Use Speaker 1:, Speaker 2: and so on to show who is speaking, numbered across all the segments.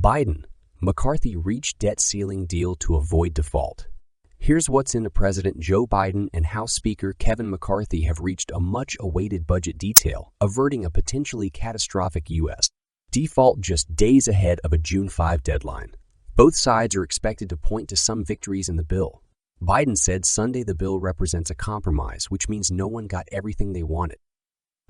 Speaker 1: Biden, McCarthy reached debt ceiling deal to avoid default. Here's what's in. President Joe Biden and House Speaker Kevin McCarthy have reached a much-awaited budget deal, averting a potentially catastrophic U.S. default just days ahead of a June 5 deadline. Both sides are expected to point to some victories in the bill. Biden said Sunday the bill represents a compromise, which means no one got everything they wanted.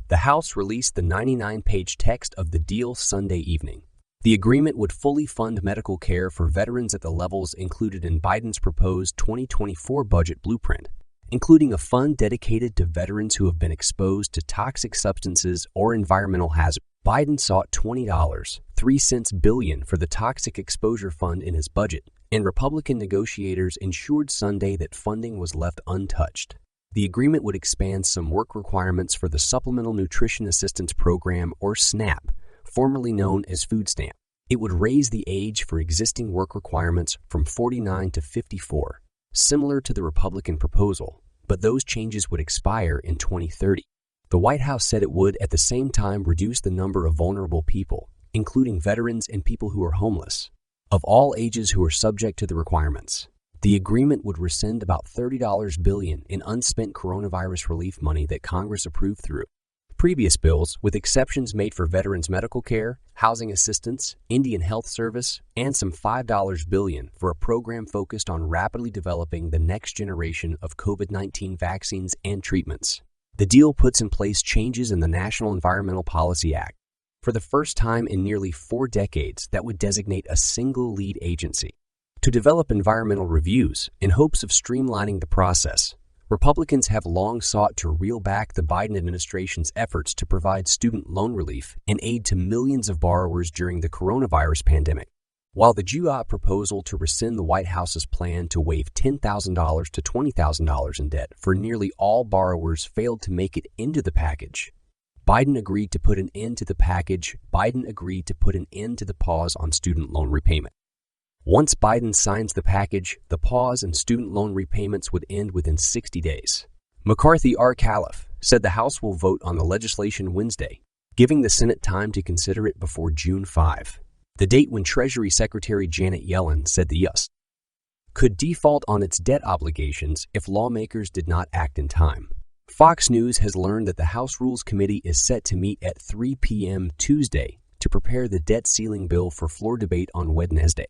Speaker 1: The House released the 99-page text of the deal Sunday evening. The agreement would fully fund medical care for veterans at the levels included in Biden's proposed 2024 budget blueprint, including a fund dedicated to veterans who have been exposed to toxic substances or environmental hazards. Biden sought $20.03 billion for the Toxic Exposure Fund in his budget, and Republican negotiators ensured Sunday that funding was left untouched. The agreement would expand some work requirements for the Supplemental Nutrition Assistance Program, or SNAP, formerly known as food stamp. It would raise the age for existing work requirements from 49 to 54, similar to the Republican proposal, but those changes would expire in 2030. The White House said it would at the same time reduce the number of vulnerable people, including veterans and people who are homeless, of all ages who are subject to the requirements. The agreement would rescind about $30 billion in unspent coronavirus relief money that Congress approved through previous bills, with exceptions made for veterans' medical care, housing assistance, Indian Health Service, and some $5 billion for a program focused on rapidly developing the next generation of COVID-19 vaccines and treatments. The deal puts in place changes in the National Environmental Policy Act for the first time in nearly 4 decades that would designate a single lead agency to develop environmental reviews in hopes of streamlining the process. Republicans have long sought to reel back the Biden administration's efforts to provide student loan relief and aid to millions of borrowers during the coronavirus pandemic. While the GOP proposal to rescind the White House's plan to waive $10,000 to $20,000 in debt for nearly all borrowers failed to make it into the package, Biden agreed to put an end to the pause on student loan repayment. Once Biden signs the package, the pause in student loan repayments would end within 60 days. McCarthy R. Calif said the House will vote on the legislation Wednesday, giving the Senate time to consider it before June 5, the date when Treasury Secretary Janet Yellen said the U.S. could default on its debt obligations if lawmakers did not act in time. Fox News has learned that the House Rules Committee is set to meet at 3 p.m. Tuesday to prepare the debt ceiling bill for floor debate on Wednesday.